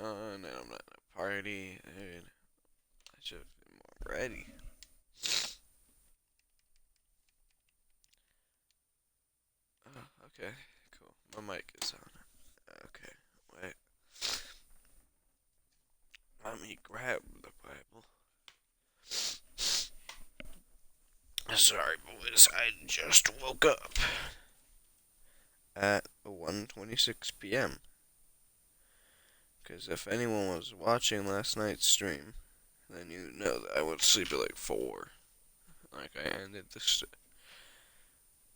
on, and I'm not in a party, dude. I should have been more ready. Oh, okay, cool. My mic is on. Okay, wait. Let me grab the Bible. Sorry, boys. I just woke up at 1:26 p.m. Because if anyone was watching last night's stream, then you know that I went to sleep at like 4. Like I ended the.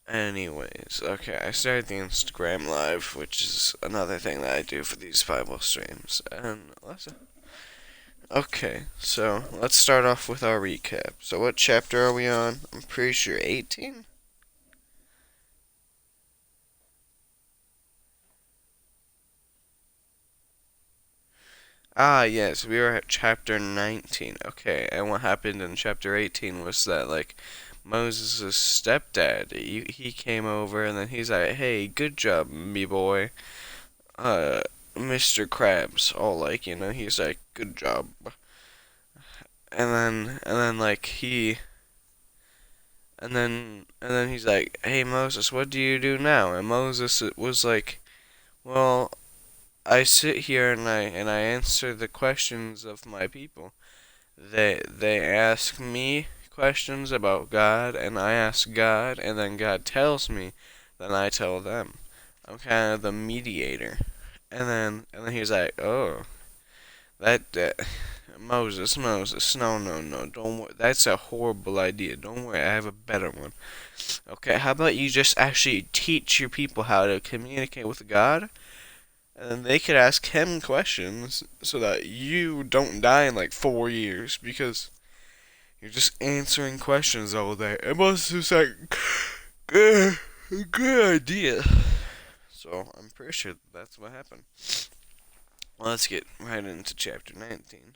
Anyways, okay, I started the Instagram Live, which is another thing that I do for these Bible streams. And okay, so let's start off with our recap. So what chapter are we on? I'm pretty sure 18? Ah, yes, we were at chapter 19. Okay, and what happened in chapter 18 was that, like, Moses' stepdad, he came over and then he's like, hey, good job, me boy. Uh, Mr. Krabs, all like, he's like, good job. And then, like, and then he's like, hey, Moses, what do you do now? And Moses was like, well, I sit here and I answer the questions of my people. They ask me questions about God, and I ask God, and then God tells me, then I tell them. I'm kind of the mediator. And then he's like, oh, that Moses, no, don't worry. That's a horrible idea. Don't worry, I have a better one. Okay, how about you just actually teach your people how to communicate with God? And then they could ask him questions so that you don't die in like 4 years because you're just answering questions all day. It must just like good idea. So I'm pretty sure that's what happened. Well, let's get right into chapter 19.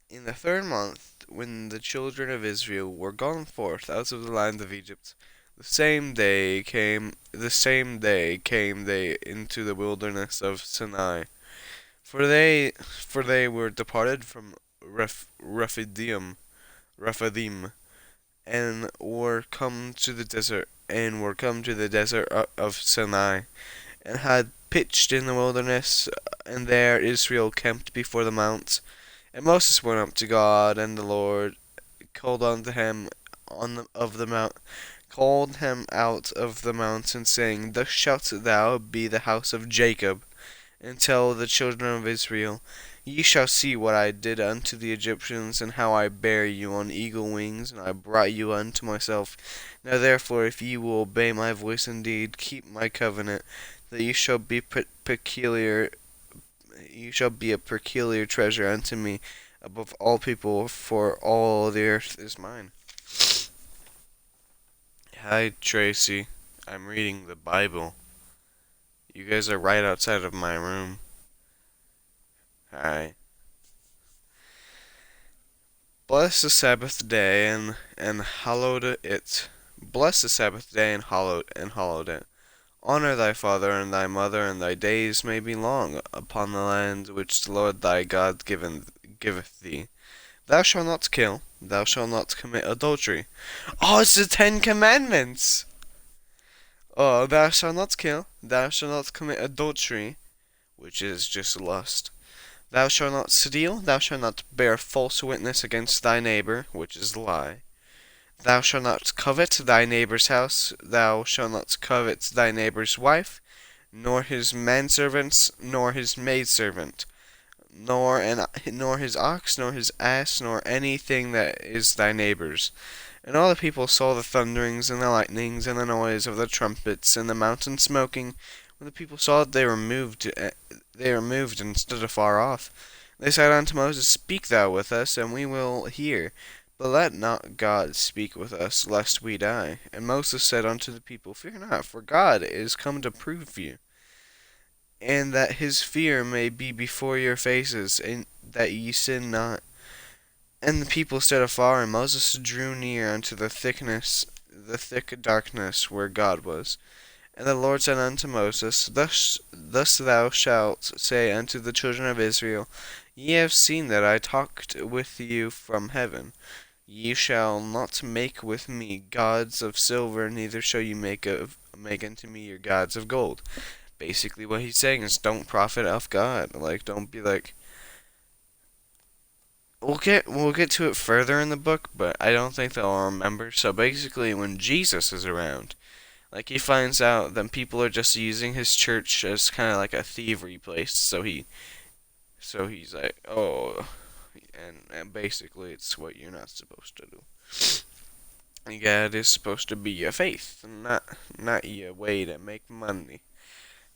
In the third month, when the children of Israel were gone forth out of the land of Egypt, the same day came they into the wilderness of Sinai. For they were departed from Rephidim, and were come to the desert of Sinai, and had pitched in the wilderness, and there Israel camped before the mount. And Moses went up to God, and the Lord called unto him of the mount, called him out of the mountain, saying, Thus shalt thou be the house of Jacob, and tell the children of Israel, Ye shall see what I did unto the Egyptians, and how I bare you on eagle wings, and I brought you unto myself. Now therefore, if ye will obey my voice indeed, keep my covenant, that ye shall be peculiar, you shall be a peculiar treasure unto me above all people, for all the earth is mine. Hi, Tracy. I'm reading the Bible. You guys are right outside of my room. Hi. Bless the Sabbath day and hallowed it. Bless the Sabbath day and hallowed it. Honor thy father and thy mother, and thy days may be long upon the land which the Lord thy God giveth thee. Thou shalt not kill. Thou shalt not commit adultery. Oh, it's the Ten Commandments! Oh, thou shalt not kill. Thou shalt not commit adultery, which is just lust. Thou shalt not steal. Thou shalt not bear false witness against thy neighbor, which is lie. Thou shalt not covet thy neighbor's house. Thou shalt not covet thy neighbor's wife, nor his manservants, nor his maidservant, nor his ox, nor his ass, nor anything that is thy neighbor's. And all the people saw the thunderings and the lightnings and the noise of the trumpets and the mountain smoking. When the people saw it, they were moved and stood afar off. They said unto Moses, Speak thou with us, and we will hear. But let not God speak with us, lest we die. And Moses said unto the people, Fear not, for God is come to prove you, and that his fear may be before your faces, and that ye sin not. And the people stood afar, and Moses drew near unto the thick darkness where God was. And the Lord said unto Moses, thus thou shalt say unto the children of Israel, Ye have seen that I talked with you from heaven. Ye shall not make with me gods of silver, neither shall you make unto me your gods of gold. Basically, what he's saying is, don't profit off God. Like, don't be like. We'll get to it further in the book, but I don't think they'll remember. So basically, when Jesus is around, like he finds out that people are just using his church as kind of like a thievery place, so he's like, oh, and basically it's what you're not supposed to do. God is supposed to be your faith, not your way to make money.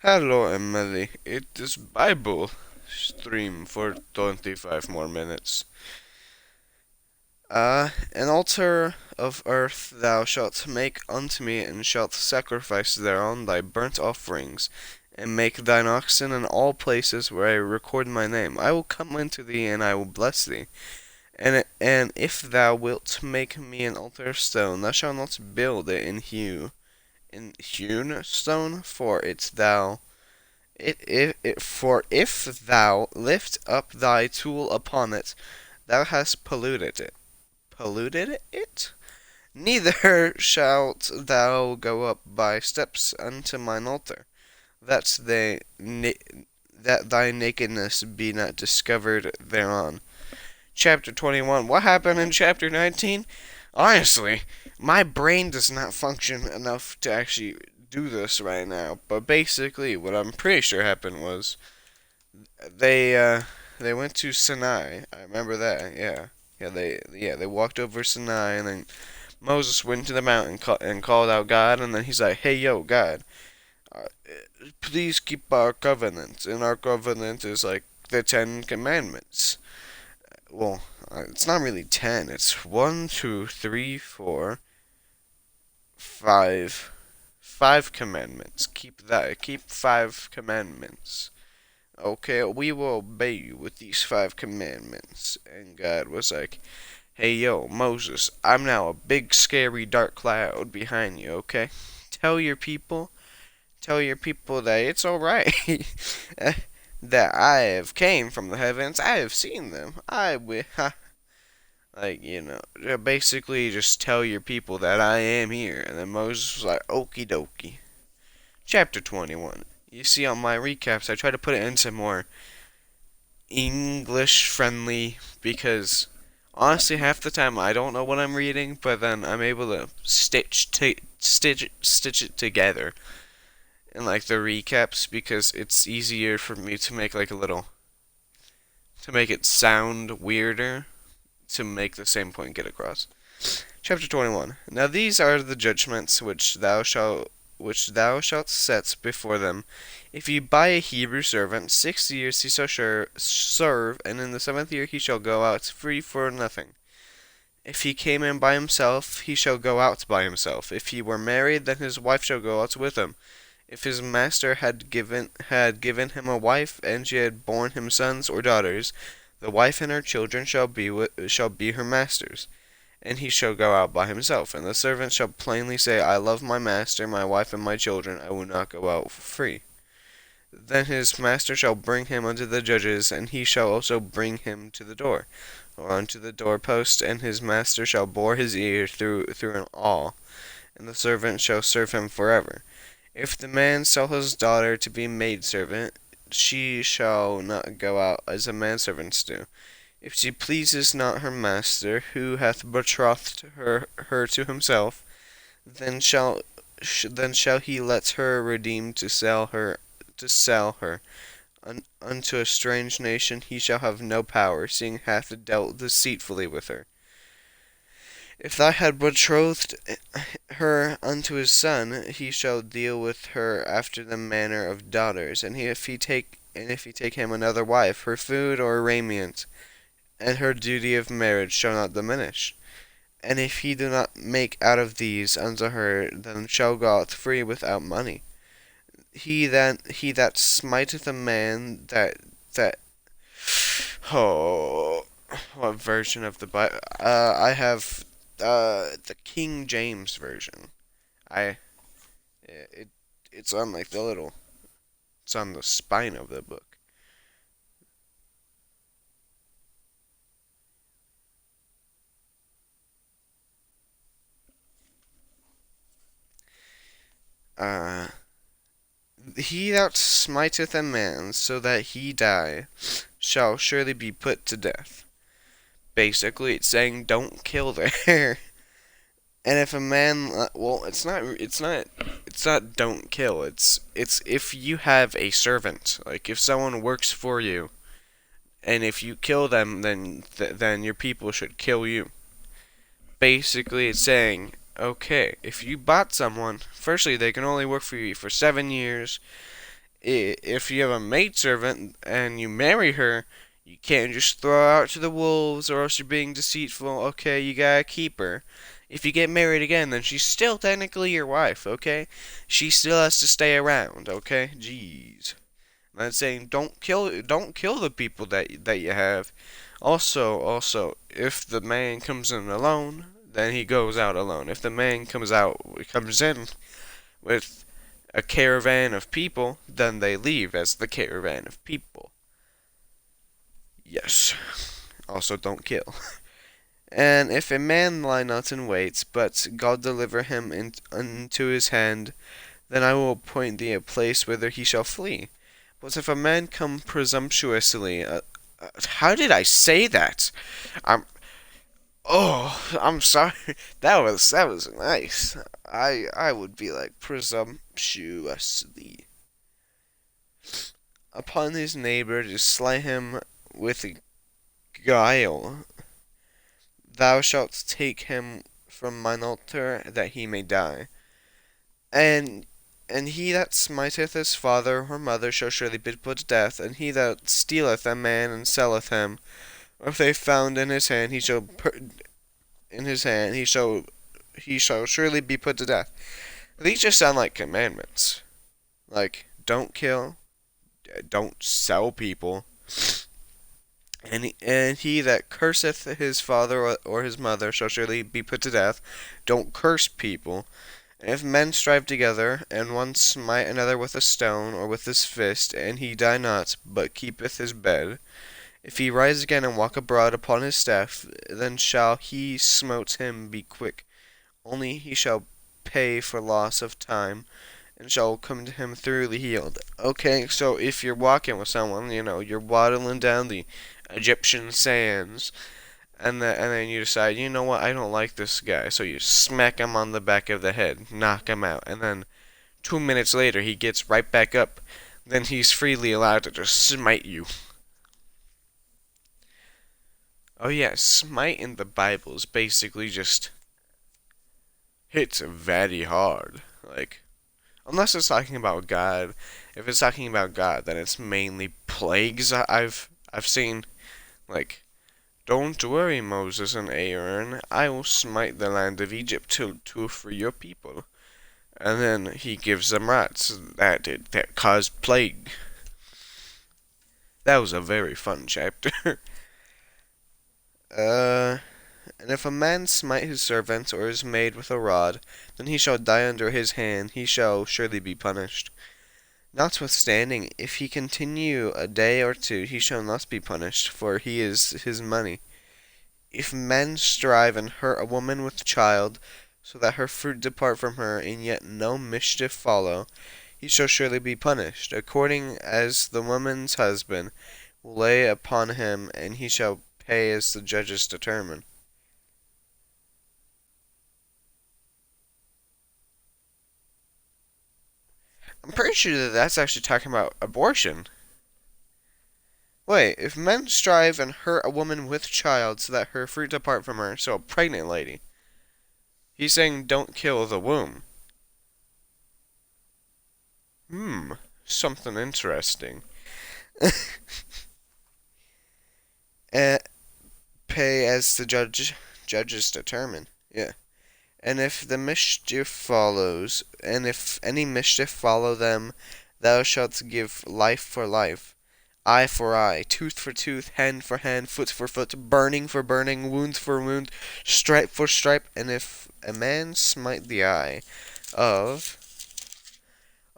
Hello, Emily. It is Bible stream for 25 more minutes. An altar of earth thou shalt make unto me, and shalt sacrifice thereon thy burnt offerings, and make thine oxen in all places where I record my name. I will come unto thee, and I will bless thee. And if thou wilt make me an altar of stone, thou shalt not build it in hewn stone, for if thou lift up thy tool upon it, thou hast polluted it. Neither shalt thou go up by steps unto mine altar, that thy nakedness be not discovered thereon. Chapter 21. What happened in chapter 19? Honestly, my brain does not function enough to actually do this right now. But basically, what I'm pretty sure happened was they went to Sinai. I remember that. They walked over Sinai, and then Moses went to the mountain and called out God, and then he's like, "Hey, yo, God, uh, please keep our covenant." And our covenant is like the 10 Commandments. Well, it's not really 10. It's 1, 2, 3, 4, 5. 5 commandments. Keep 5 commandments. Okay, we will obey you with these 5 commandments. And God was like, "Hey, yo, Moses, I'm now a big, scary, dark cloud behind you, okay? Tell your people, tell your people that it's alright. That I have came from the heavens. I have seen them. I will, like, basically just tell your people that I am here." And then Moses was like, "Okie dokie." Chapter 21. You see, on my recaps, I try to put it into more English friendly, because honestly, half the time I don't know what I'm reading, but then I'm able to stitch it together in like the recaps, because it's easier for me to make like a little to make it sound weirder, to make the same point get across. Chapter 21. Now these are the judgments which thou shalt set before them. If ye buy a Hebrew servant, 6 years he shall serve, and in the 7th year he shall go out free for nothing. If he came in by himself, he shall go out by himself. If he were married, then his wife shall go out with him. If his master had given him a wife, and she had borne him sons or daughters, the wife and her children shall be her master's, and he shall go out by himself. And the servant shall plainly say, I love my master, my wife, and my children. I will not go out free. Then his master shall bring him unto the judges, and he shall also bring him to the door, or unto the doorpost, and his master shall bore his ear through an awl, and the servant shall serve him forever. If the man sell his daughter to be maidservant, she shall not go out as a manservants do. If she pleases not her master, who hath betrothed her to himself, then shall he let her redeem to sell her. Unto a strange nation he shall have no power, seeing hath dealt deceitfully with her. If thou had betrothed her unto his son, he shall deal with her after the manner of daughters. And if he take him another wife, her food or raiment, and her duty of marriage shall not diminish. And if he do not make out of these unto her, then shall go out free without money. He that smiteth a man that oh, what version of the Bible? I have the King James version. I it it's on like the little, it's on the spine of the book. Uh, he that smiteth a man so that he die shall surely be put to death. Basically, it's saying don't kill there. And if a man, well, it's not don't kill. It's if you have a servant, like if someone works for you, and if you kill them, then your people should kill you. Basically, it's saying, okay, if you bought someone, firstly, they can only work for you for 7 years. If you have a maidservant and you marry her, you can't just throw her out to the wolves or else you're being deceitful. Okay, you gotta keep her. If you get married again, then she's still technically your wife, okay? She still has to stay around, okay? Jeez. I'm saying don't kill the people that you have. Also, if the man comes in alone, then he goes out alone. If the man comes in with a caravan of people, then they leave as the caravan of people. Yes. Also, don't kill. And if a man lie not in wait, but God deliver him into his hand, then I will appoint thee a place whither he shall flee. But if a man come presumptuously, how did I say that? I'm I'm sorry. That was nice. I would be like presumptuously upon his neighbor to slay him with guile. Thou shalt take him from mine altar that he may die. And he that smiteth his father or mother shall surely be put to death, and he that stealeth a man and selleth him, or if they found in his hand, he shall surely be put to death. These just sound like commandments. Like, don't kill, don't sell people, and he that curseth his father or his mother shall surely be put to death. Don't curse people. And if men strive together, and one smite another with a stone or with his fist, and he die not, but keepeth his bed, if he rise again and walk abroad upon his staff, then shall he smote him be quick. Only he shall pay for loss of time, and shall come to him thoroughly healed. Okay, so if you're walking with someone, you're waddling down the Egyptian sands, and then you decide, you know what, I don't like this guy, so you smack him on the back of the head, knock him out, and then 2 minutes later he gets right back up, then he's freely allowed to just smite you. Oh yeah, smite in the Bible is basically just hits very hard. Like, unless it's talking about God. If it's talking about God, then it's mainly plagues. I've seen, like, don't worry, Moses and Aaron, I will smite the land of Egypt to free your people. And then he gives them rats that caused plague. That was a very fun chapter. And if a man smite his servant or his maid with a rod, then he shall die under his hand, he shall surely be punished. Notwithstanding, if he continue a day or two, he shall not be punished, for he is his money. If men strive and hurt a woman with child, so that her fruit depart from her, and yet no mischief follow, he shall surely be punished, according as the woman's husband will lay upon him, and he shall pay as the judges determine. I'm pretty sure that that's actually talking about abortion. Wait, if men strive and hurt a woman with child so that her fruit depart from her, so a pregnant lady, he's saying don't kill the womb. Something interesting. uh, Pay as the judges determine. Yeah. And if the mischief follows, and if any mischief follow them, thou shalt give life for life, eye for eye, tooth for tooth, hand for hand, foot for foot, burning for burning, wound for wound, stripe for stripe. And if a man smite the eye of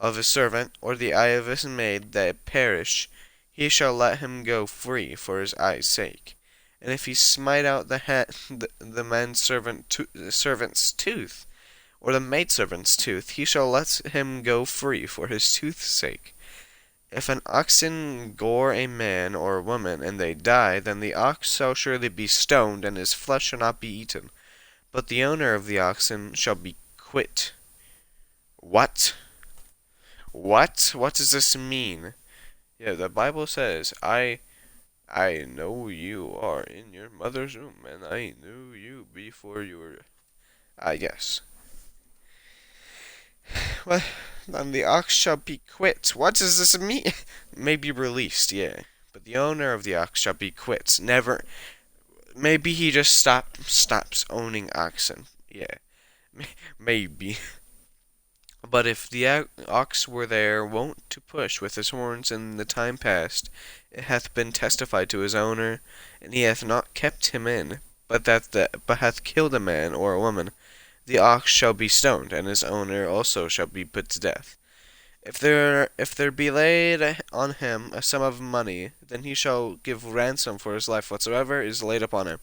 of his servant, or the eye of his maid, that perish, he shall let him go free for his eye's sake. And if he smite out the servant's tooth, or the maidservant's tooth, he shall let him go free for his tooth's sake. If an oxen gore a man or a woman, and they die, then the ox shall surely be stoned, and his flesh shall not be eaten. But the owner of the oxen shall be quit. What? What does this mean? Yeah, the Bible says, I know you are in your mother's womb, and I knew you before you were. Yes. Well, then the ox shall be quit. What does this mean? Maybe released, yeah. But the owner of the ox shall be quit. Never. Maybe he just stops owning oxen. Yeah. Maybe. But if the ox were there wont to push with his horns in the time past, it hath been testified to his owner, and he hath not kept him in, but hath killed a man or a woman, the ox shall be stoned, and his owner also shall be put to death. If there be laid on him a sum of money, then he shall give ransom for his life whatsoever is laid upon him.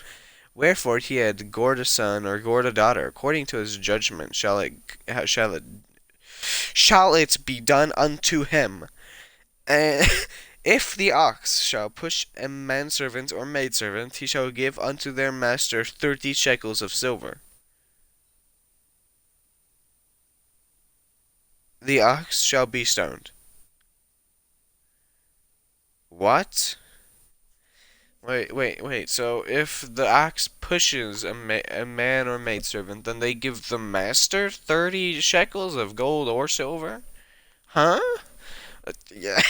Wherefore he had gored a son or gored a daughter, according to his judgment shall it be done unto him. And if the ox shall push a manservant or maidservant, he shall give unto their master 30 shekels of silver. The ox shall be stoned. What? Wait. So if the ox pushes a man or maidservant, then they give the master 30 shekels of gold or silver? Huh? Yeah.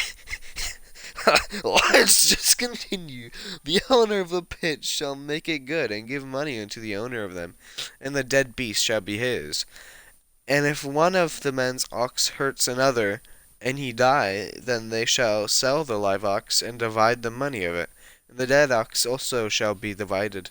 Let's just continue. The owner of the pit shall make it good, and give money unto the owner of them, and the dead beast shall be his. And if one of the men's ox hurts another, and he die, then they shall sell the live ox, and divide the money of it. And the dead ox also shall divide.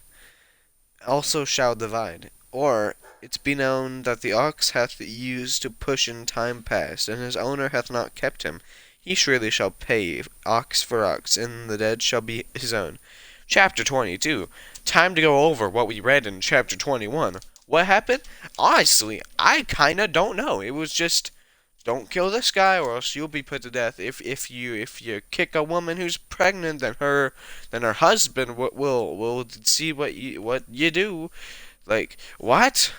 Or it be known that the ox hath used to push in time past, and his owner hath not kept him, he surely shall pay ox for ox, and the dead shall be his own. Chapter 22. Time to go over what we read in chapter 21. What happened? Honestly, I kinda don't know. It was just, don't kill this guy or else you'll be put to death. If you kick a woman who's pregnant, then her husband will see what you do. Like, what?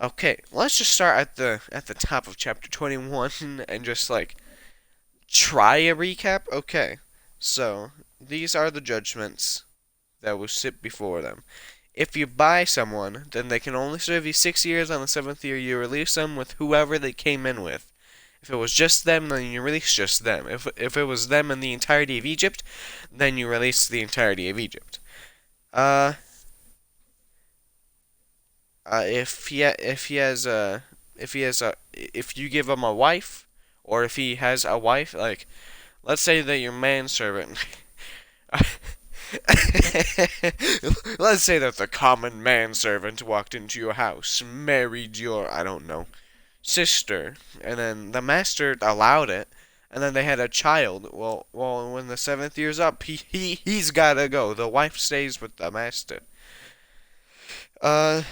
Okay, let's just start at the top of chapter 21 and just like try a recap. Okay, so these are the judgments that will sit before them. If you buy someone, then they can only serve you 6 years. On the 7th year, you release them with whoever they came in with. If it was just them, then you release just them. If it was them and the entirety of Egypt, then you release the entirety of Egypt. If you give him a wife, or if he has a wife, like, let's say that your manservant. Let's say that the common manservant walked into your house, married your, I don't know, sister, and then the master allowed it, and then they had a child. Well, when the 7th year's up, he's gotta go. The wife stays with the master. Uh,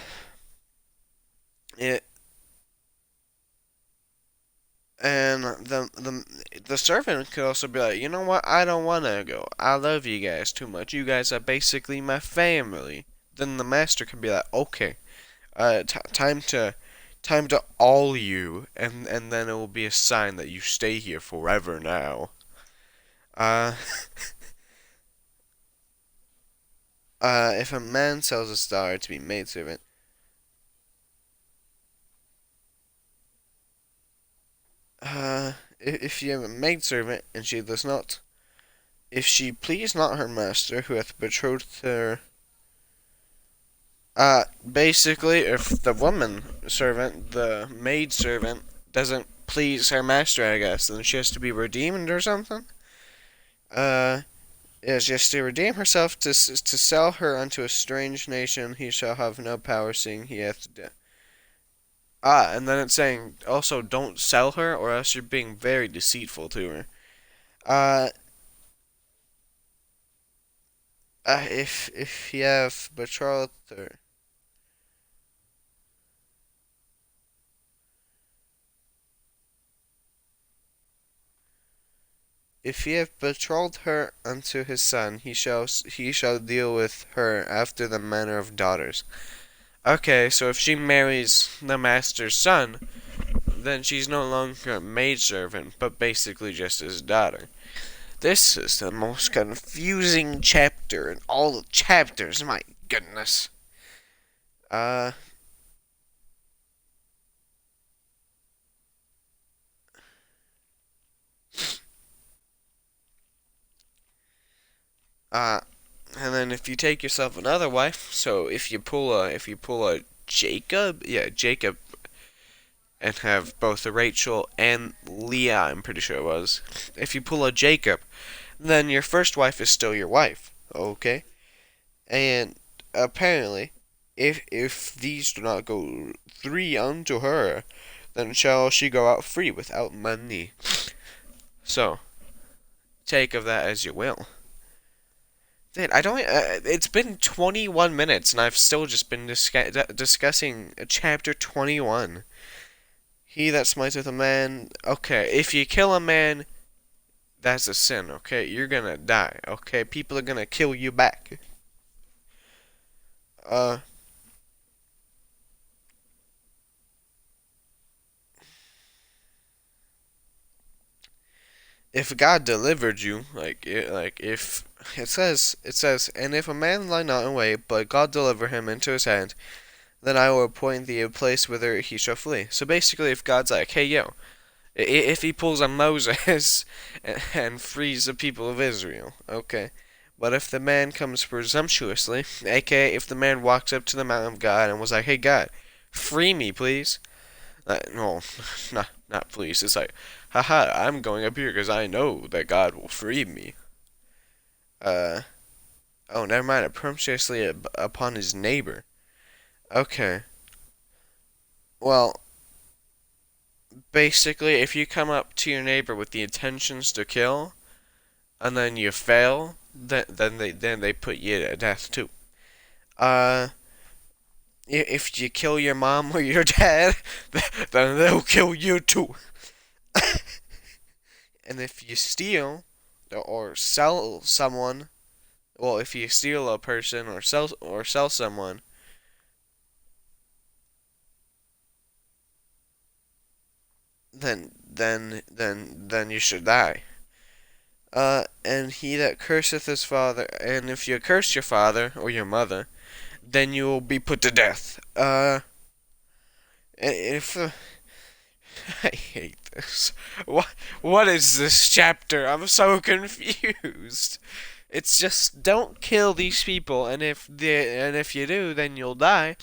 it and the servant could also be like, you know what? I don't wanna go. I love you guys too much. You guys are basically my family. Then the master can be like, okay, time to all you, and then it will be a sign that you stay here forever now. Uh, if a man sells his daughter to be maidservant, if you have a maidservant and she does not, if she please not her master who hath betrothed her, basically, if the woman servant, the maid servant, doesn't please her master, I guess, then she has to be redeemed or something. Uh, yeah, she has to redeem herself to sell her unto a strange nation. He shall have no power, seeing he hath And then it's saying also don't sell her or else you're being very deceitful to her. Uh, if you have betrothed her, if he have betrothed her unto his son, he shall deal with her after the manner of daughters. Okay, so if she marries the master's son, then she's no longer a maidservant, but basically just his daughter. This is the most confusing chapter in all the chapters, my goodness. Uh, uh, and then if you take yourself another wife, so if you pull a Jacob, yeah, Jacob, and have both a Rachel and Leah, I'm pretty sure it was. If you pull a Jacob, then your first wife is still your wife, okay? And apparently, if these do not go three unto her, then shall she go out free without money. So, take of that as you will. Dude, I don't. It's been 21 minutes, and I've still just been discussing chapter 21. He that smiteth a man. Okay, if you kill a man, that's a sin. Okay, you're gonna die. Okay, people are gonna kill you back. Uh, if God delivered you, like if it says, and if a man lie not in way, but God deliver him into his hand, then I will appoint thee a place whither he shall flee. So basically, if God's like, hey yo, if he pulls a Moses and frees the people of Israel, okay. But if the man comes presumptuously, aka if the man walks up to the mountain of God and was like, hey God, free me please, no, not please. It's like, haha, I'm going up here because I know that God will free me. Uh, oh, never mind. Presumptuously upon his neighbor. Okay. Well, basically, if you come up to your neighbor with the intentions to kill, and then you fail, then they put you to death too. Uh, if you kill your mom or your dad, then they'll kill you too. And if you steal or sell someone, well, if you steal a person or sell someone, then you should die. And he that curseth his father, and if you curse your father or your mother, then you will be put to death. If I hate this. What is this chapter? I'm so confused. It's just don't kill these people, and if you do, then you'll die.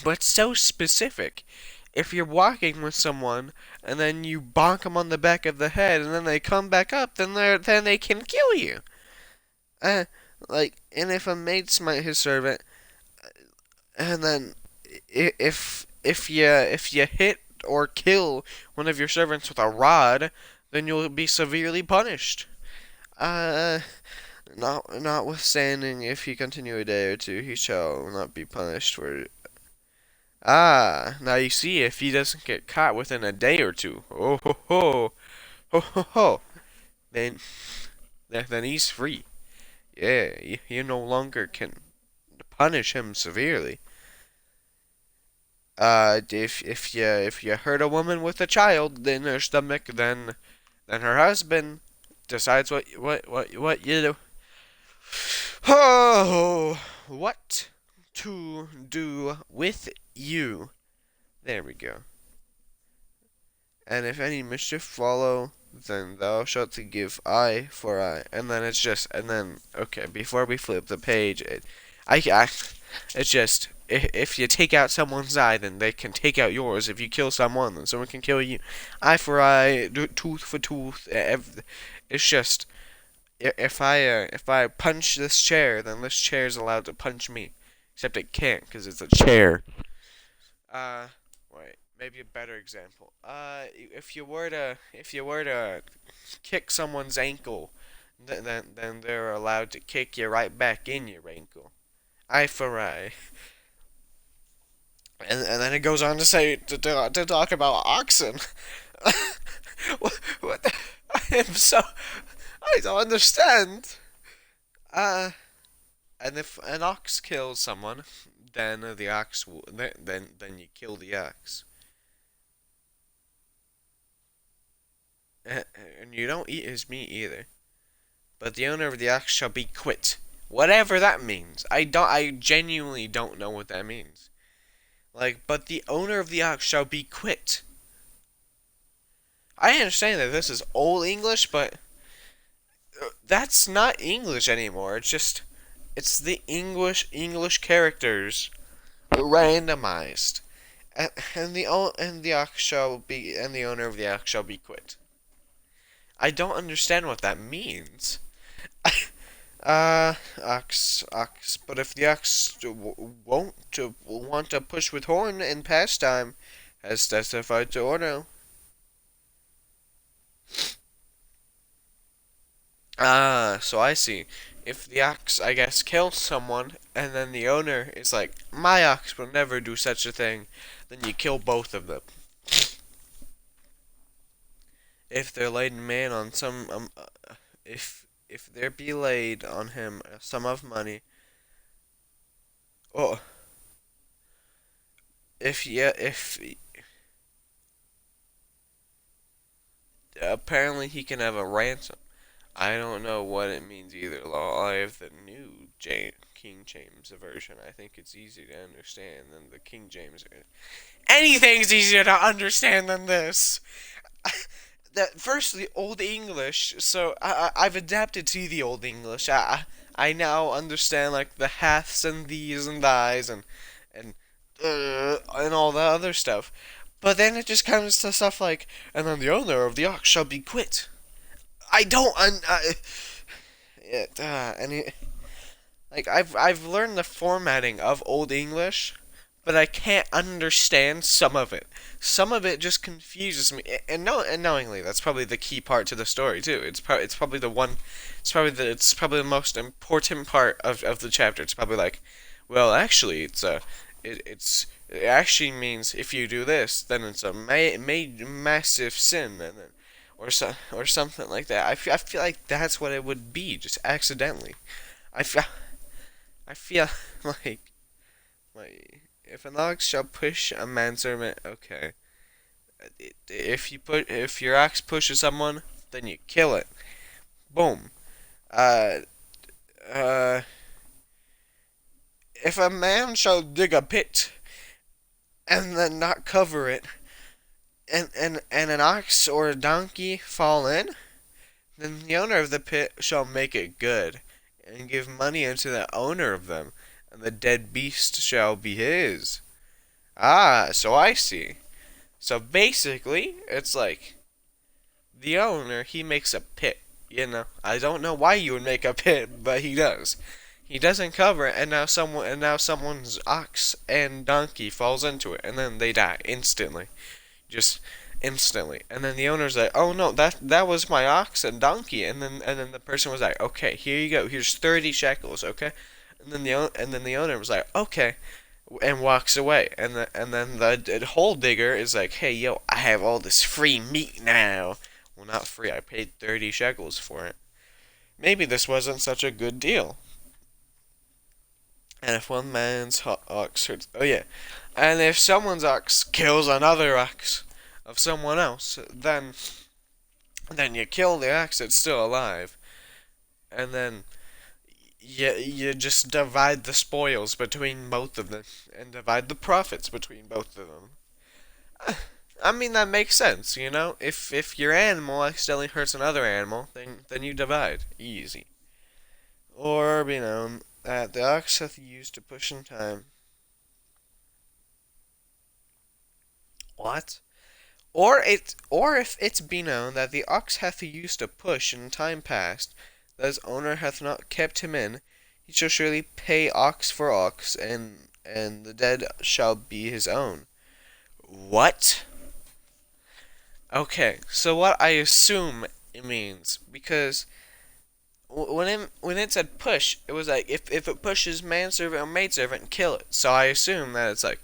But it's so specific. If you're walking with someone and then you bonk them on the back of the head and then they come back up, then they can kill you. Uh, and if a maid smite his servant, and then if you hit or kill one of your servants with a rod, then you'll be severely punished. Uh, notwithstanding, if he continue a day or two, he shall not be punished for. Ah, now you see, if he doesn't get caught within a day or two, oh ho ho, ho ho ho, then then he's free. Yeah, you no longer can punish him severely. If you hurt a woman with a child in her stomach, then her husband decides what you do. Oh, what to do with you? There we go. And if any mischief follow, then thou shalt give eye for eye. And then okay. Before we flip the page, it's just if you take out someone's eye, then they can take out yours. If you kill someone, then someone can kill you. Eye for eye, tooth for tooth. It's just if I punch this chair, then this chair is allowed to punch me. Except it can't because it's a chair. Uh, maybe a better example. If you were to kick someone's ankle, then they're allowed to kick you right back in your ankle. Eye for eye. And then it goes on to say to talk about oxen. What the, I am so I don't understand. Uh, and if an ox kills someone, then the ox then you kill the ox. And you don't eat his meat either. But the owner of the ox shall be quit. Whatever that means. I genuinely don't know what that means. Like, but the owner of the ox shall be quit. I understand that this is old English, but that's not English anymore. It's the English characters randomized. And the ox shall be and the owner of the ox shall be quit. I don't understand what that means. Ox. But if the ox won't want to push with horn in pastime, as testified to order. So I see. If the ox, I guess, kills someone, and then the owner is like, my ox will never do such a thing, then you kill both of them. If they're laid man on some, if there be laid on him a sum of money, oh, if apparently he can have a ransom. I don't know what it means either. Law. I have the new King James version. I think it's easy to understand than the King James. Anything's easier to understand than this. That firstly, Old English. So I've adapted to the Old English. I now understand like the haths and these and thys and and all the other stuff. But then it just comes to stuff like, and then the owner of the ox shall be quit. I don't. And it, like I've learned the formatting of Old English, but I can't understand some of it. Some of it just confuses me, and knowingly that's probably the key part to the story too. It's probably the one. It's probably the most important part of the chapter. It's probably like, well, actually, it actually means if you do this, then it's a massive sin, and then or something like that. I feel like that's what it would be, just accidentally. I feel I feel like if an ox shall push a manservant, okay. If your ox pushes someone, then you kill it. Boom. Uh uh. If a man shall dig a pit and then not cover it, and an ox or a donkey fall in, then the owner of the pit shall make it good, and give money unto the owner of them, and the dead beast shall be his. Ah, so I see. So basically, it's like the owner, he makes a pit. I don't know why you would make a pit, but he does. He doesn't cover it, and now someone's ox and donkey falls into it, and then they die instantly, just instantly. And then the owner's like, "Oh no, that was my ox and donkey." And then the person was like, "Okay, here you go. Here's 30 shekels, okay?" And then the owner was like, "Okay," and walks away. And then the hole digger is like, "Hey, yo, I have all this free meat now." Well, not free. I paid 30 shekels for it. Maybe this wasn't such a good deal. And if one man's ox hurts, oh yeah, and if someone's ox kills another ox of someone else, then you kill the ox that's still alive, and then you just divide the spoils between both of them, and divide the profits between both of them. I mean that makes sense, you know. If your animal accidentally hurts another animal, then you divide easy. Or the ox hath used to push in time. What? Or if it's be known that the ox hath used to push in time past, that his owner hath not kept him in, he shall surely pay ox for ox, and the dead shall be his own. What? Okay, so what I assume it means, because when it said push, it was like if it pushes manservant or maidservant, kill it. So I assume that it's like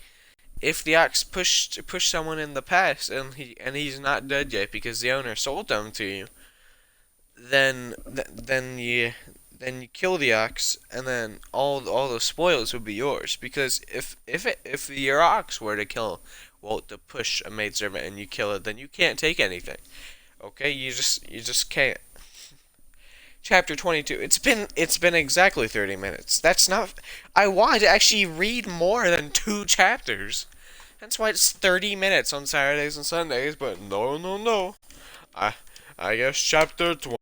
if the ox pushed someone in the past and he's not dead yet because the owner sold them to you, then you kill the ox, and then all the spoils would be yours. Because if your ox were to kill, well, to push a maidservant and you kill it, then you can't take anything. Okay, you just can't. Chapter 22. It's been exactly 30 minutes. That's not. I wanted to actually read more than 2 chapters. That's why it's 30 minutes on Saturdays and Sundays. But no, no, no. I I guess chapter 20.